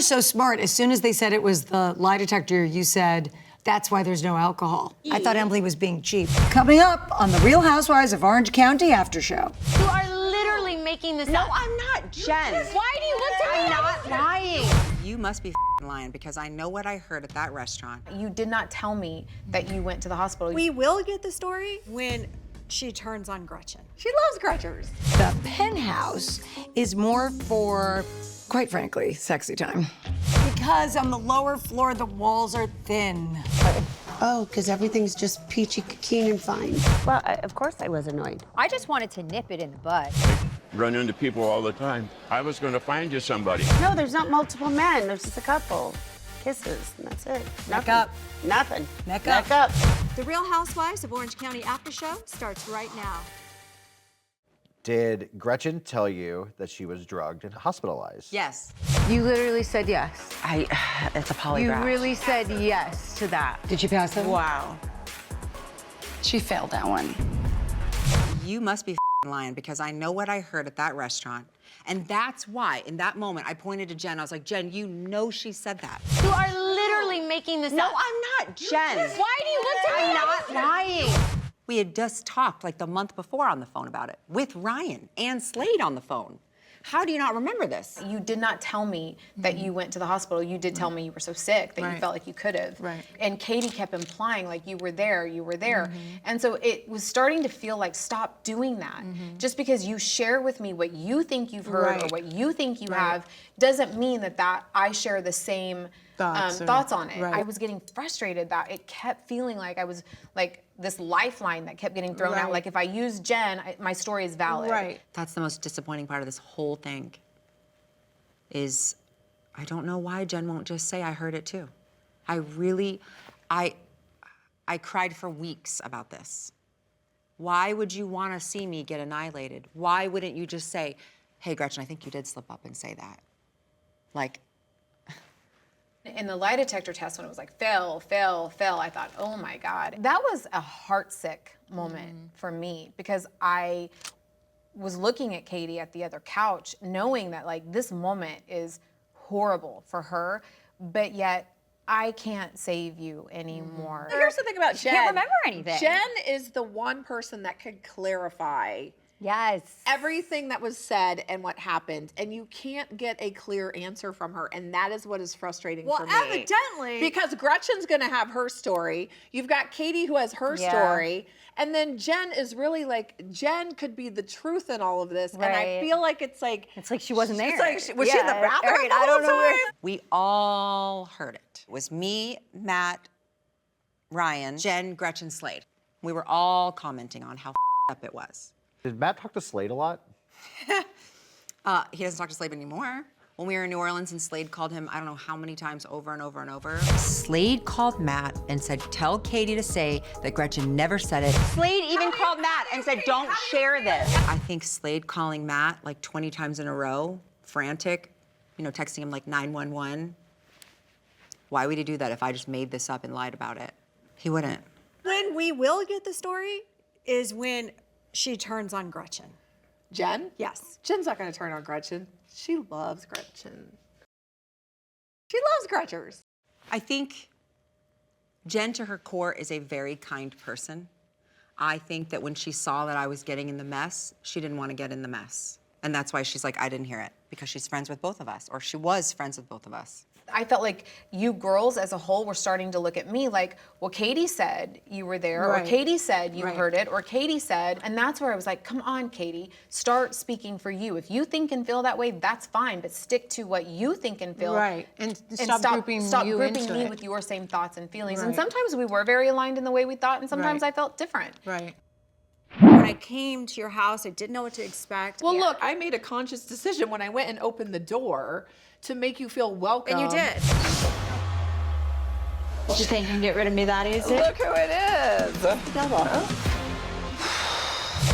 so smart. As soon as they said it was the lie detector, you said, that's why there's no alcohol. I thought Emily was being cheap. Coming up on the Real Housewives of Orange County After Show. You are literally making this up. No, I'm not, Jen. Why do you look at me? I'm not lying. You must be lying because I know what I heard at that restaurant. You did not tell me that you went to the hospital. We will get the story when she turns on Gretchen. She loves Gretchers. The penthouse is more for, quite frankly, sexy time. Because on the lower floor, the walls are thin. Oh, because everything's just peachy keen and fine. Well, of course I was annoyed. I just wanted to nip it in the bud. Run into people all the time. I was going to find you somebody. No, there's not multiple men. There's just a couple. Kisses, and that's it. Neck up. Nothing. Neck Neck up. up. The Real Housewives of Orange County After Show starts right now. Did Gretchen tell you that she was drugged and hospitalized? Yes. You literally said yes. It's a polygraph. You really said yes to that. Did she pass them? Wow. She failed that one. You must be lying because I know what I heard at that restaurant. And that's why, in that moment, I pointed to Jen. I was like, Jen, you know she said that. You are literally making this No, up. I'm not, Jen. Why do you look at me? I'm not lying. We had just talked like the month before on the phone about it with Ryan and Slade on the phone. How do you not remember this? You did not tell me that you went to the hospital. You did tell me you were so sick that you felt like you could have. Right. And Katie kept implying like you were there, you were there. And so it was starting to feel like, stop doing that. Just because you share with me what you think you've heard or what you think you have doesn't mean that I share the same thoughts on it. I was getting frustrated that it kept feeling like I was like this lifeline that kept getting thrown out. Like if I use Jen, my story is valid. That's the most disappointing part of this whole thing is I don't know why Jen won't just say I heard it too. I cried for weeks about this. Why would you want to see me get annihilated? Why wouldn't you just say, hey, Gretchen, I think you did slip up and say that? Like, in the lie detector test, when it was like fail, I thought, oh my God. That was a heartsick moment for me because I was looking at Katie at the other couch, knowing that like this moment is horrible for her, but yet I can't save you anymore. Here's the thing about Jen. I can't remember anything. Jen is the one person that could clarify Yes. everything that was said and what happened, and you can't get a clear answer from her, and that is what is frustrating for me. Well, evidently. Because Gretchen's gonna have her story, you've got Katie who has her story, and then Jen is really like, Jen could be the truth in all of this, and I feel like it's like she wasn't there. It's like, was she in the bathroom the I don't whole know time? we all heard it. It was me, Matt, Ryan, Jen, Gretchen, Slade. We were all commenting on how up it was. Did Matt talk to Slade a lot? He doesn't talk to Slade anymore. When we were in New Orleans and Slade called him, I don't know how many times over and over and over. Slade called Matt and said, tell Katie to say that Gretchen never said it. Slade even called Matt and said, don't share this. I think Slade calling Matt like 20 times in a row, frantic, you know, texting him like 911. Why would he do that if I just made this up and lied about it? He wouldn't. When we will get the story is when she turns on Gretchen. Jen? Yes. Jen's not gonna turn on Gretchen. She loves Gretchen. She loves Gretchers. I think Jen, to her core, is a very kind person. I think that when she saw that I was getting in the mess, she didn't want to get in the mess. And that's why she's like, I didn't hear it, because she's friends with both of us, or she was friends with both of us. I felt like you girls as a whole were starting to look at me like, well, Katie said you were there, or Katie said you heard it, or Katie said, and that's where I was like, come on, Katie, start speaking for you. If you think and feel that way, that's fine, but stick to what you think and feel. And stop grouping you into me it. with your same thoughts and feelings. And sometimes we were very aligned in the way we thought, and sometimes I felt different. When I came to your house, I didn't know what to expect. Well, look, I made a conscious decision when I went and opened the door to make you feel welcome. And you did. You think you can get rid of me that easy? Look who it is.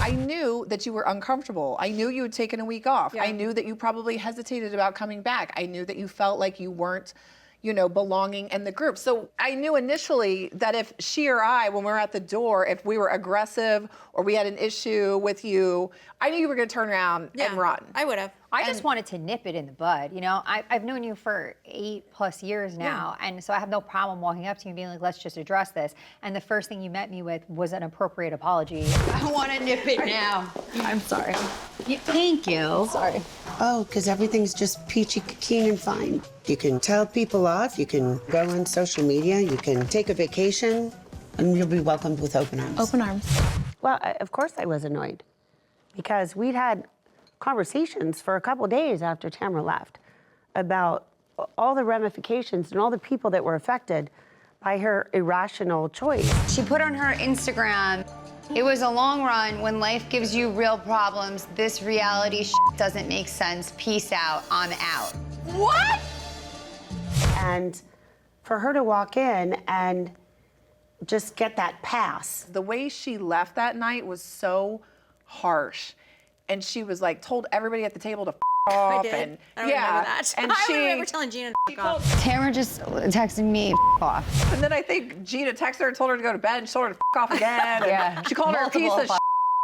I knew that you were uncomfortable. I knew you had taken a week off. I knew that you probably hesitated about coming back. I knew that you felt like you weren't, you know, belonging in the group. So I knew initially that if she or I, when we were at the door, if we were aggressive or we had an issue with you, I knew you were gonna turn around and run. I would have. I just wanted to nip it in the bud. You know, I've known you for 8+ years now, and so I have no problem walking up to you and being like, let's just address this. And the first thing you met me with was an appropriate apology. I want to nip it now. I'm sorry. Thank you. Sorry. Oh, because everything's just peachy keen and fine. You can tell people off, you can go on social media, you can take a vacation, and you'll be welcomed with open arms. Open arms. Well, of course I was annoyed because we'd had conversations for a couple days after Tamra left about all the ramifications and all the people that were affected by her irrational choice. She put on her Instagram, it was a long run. When life gives you real problems, this reality doesn't make sense. Peace out, I'm out. What? And for her to walk in and just get that pass. The way she left that night was so harsh. And she was like, told everybody at the table to off. I did. And, I don't remember that. And I remember telling Gina to off. Tamra just texted me off. And then I think Gina texted her and told her to go to bed, and she told her to off again. Yeah. And she called her a piece of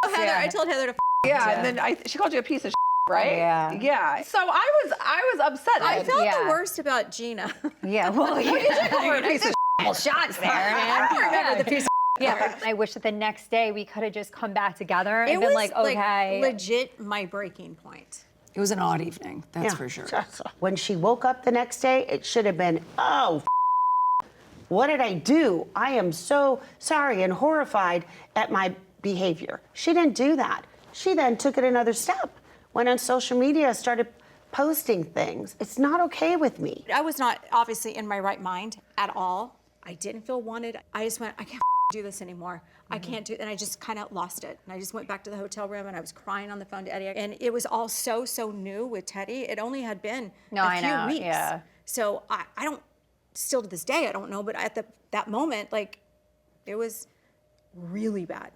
Heather, I told Heather to Yeah, and then she called you a piece of right? Yeah. Yeah. So I was upset. I felt Yeah. the worst about Gina. Yeah, well, You did call her a piece of shots there, man. I don't remember the piece of Yeah, I wish that the next day we could have just come back together and It been was like, okay. legit my breaking point. It was an odd evening, that's for sure. When she woke up the next day, it should have been, oh, what did I do? I am so sorry and horrified at my behavior. She didn't do that. She then took it another step, went on social media, started posting things. It's not okay with me. I was not obviously in my right mind at all. I didn't feel wanted. I just went, I can't do this anymore. I can't do it. And I just kind of lost it. And I just went back to the hotel room and I was crying on the phone to Eddie. And it was all so new with Teddy. It only had been a few weeks. Yeah. So I don't, still to this day, I don't know. But at that moment, like, it was really bad.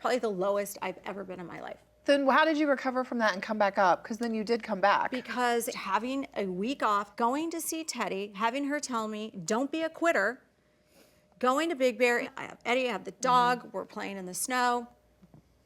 Probably the lowest I've ever been in my life. Then how did you recover from that and come back up? Because then you did come back. Because having a week off, going to see Teddy, having her tell me, don't be a quitter, going to Big Bear, I have Eddie, I have the dog, we're playing in the snow,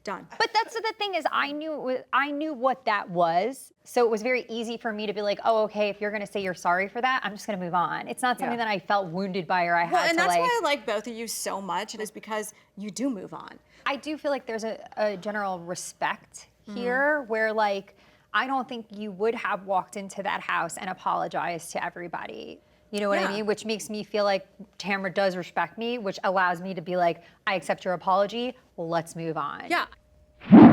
done. But that's the thing is, I knew what that was, so it was very easy for me to be like, oh, okay, if you're gonna say you're sorry for that, I'm just gonna move on. It's not something that I felt wounded by or I had Well, and to that's like. why I like both of you so much, is because you do move on. I do feel like there's a general respect here where like, I don't think you would have walked into that house and apologized to everybody. You know what I mean? Which makes me feel like Tamra does respect me, which allows me to be like, I accept your apology, let's move on. Yeah.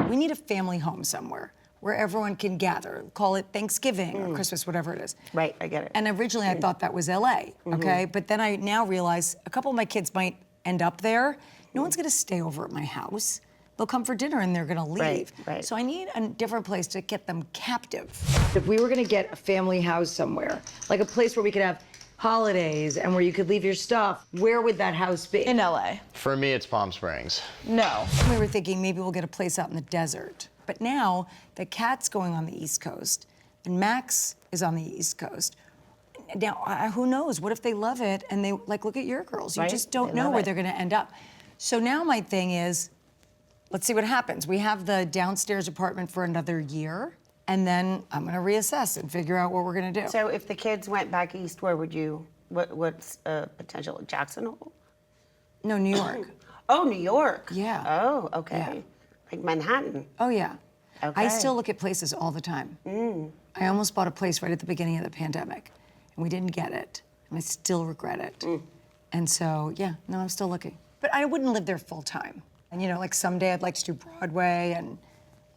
We need a family home somewhere where everyone can gather. Call it Thanksgiving or Christmas, whatever it is. Right, I get it. And originally I thought that was LA, okay? But then I now realize a couple of my kids might end up there. No one's gonna stay over at my house. They'll come for dinner and they're gonna leave. Right. So I need a different place to get them captive. If we were gonna get a family house somewhere, like a place where we could have holidays and where you could leave your stuff, where would that house be? In LA. For me, it's Palm Springs. No. We were thinking maybe we'll get a place out in the desert. But now the cat's going on the East Coast and Max is on the East Coast. Now, who knows? What if they love it and they, like, look at your girls. You just don't know where they're gonna end up. So now my thing is, let's see what happens. We have the downstairs apartment for another year, and then I'm gonna reassess and figure out what we're gonna do. So if the kids went back east, where would you, what's potential, Jackson Hole? No, New York. Oh, New York. Yeah. Oh, okay. Yeah. Like Manhattan. Oh, yeah. Okay. I still look at places all the time. I almost bought a place right at the beginning of the pandemic, and we didn't get it, and I still regret it. And so, yeah, no, I'm still looking. But I wouldn't live there full time. And, you know, like someday I'd like to do Broadway, and,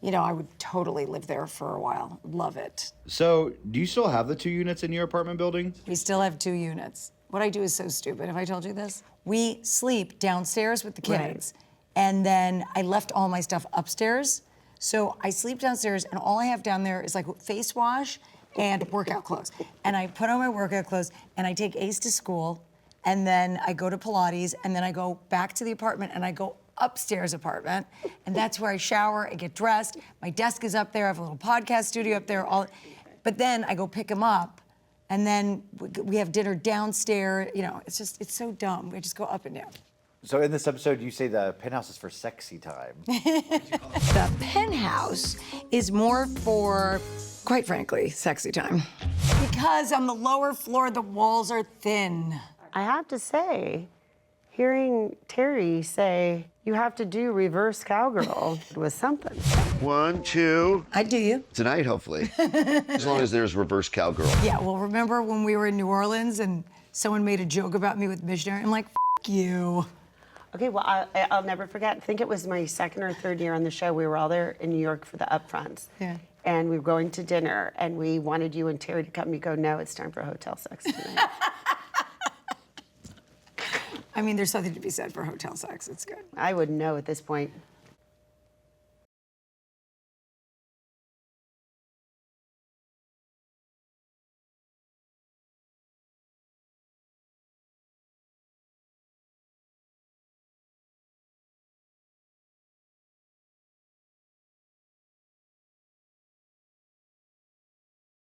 you know, I would totally live there for a while. Love it. So, do you still have the 2 units in your apartment building? We still have 2 units. What I do is so stupid. Have I told you this? We sleep downstairs with the kids, and then I left all my stuff upstairs. So I sleep downstairs, and all I have down there is like face wash and workout clothes. And I put on my workout clothes, and I take Ace to school, and then I go to Pilates, and then I go back to the apartment, and I go upstairs apartment, and that's where I shower, I get dressed. My desk is up there. I have a little podcast studio up there. But then I go pick him up, and then we have dinner downstairs. You know, it's so dumb. We just go up and down. So in this episode, you say the penthouse is for sexy time. The penthouse is more for quite frankly, sexy time. Because on the lower floor, the walls are thin. I have to say, hearing Terry say, you have to do reverse cowgirl was something. 1, 2. I do you. Tonight, hopefully. As long as there's reverse cowgirl. Yeah, well, remember when we were in New Orleans and someone made a joke about me with missionary? I'm like, F you. Okay, well, I'll never forget. I think it was my second or third year on the show. We were all there in New York for the upfronts. Yeah. And we were going to dinner, and we wanted you and Terry to come. You go, no, it's time for hotel sex tonight. I mean, there's something to be said for hotel sex. It's good. I wouldn't know at this point.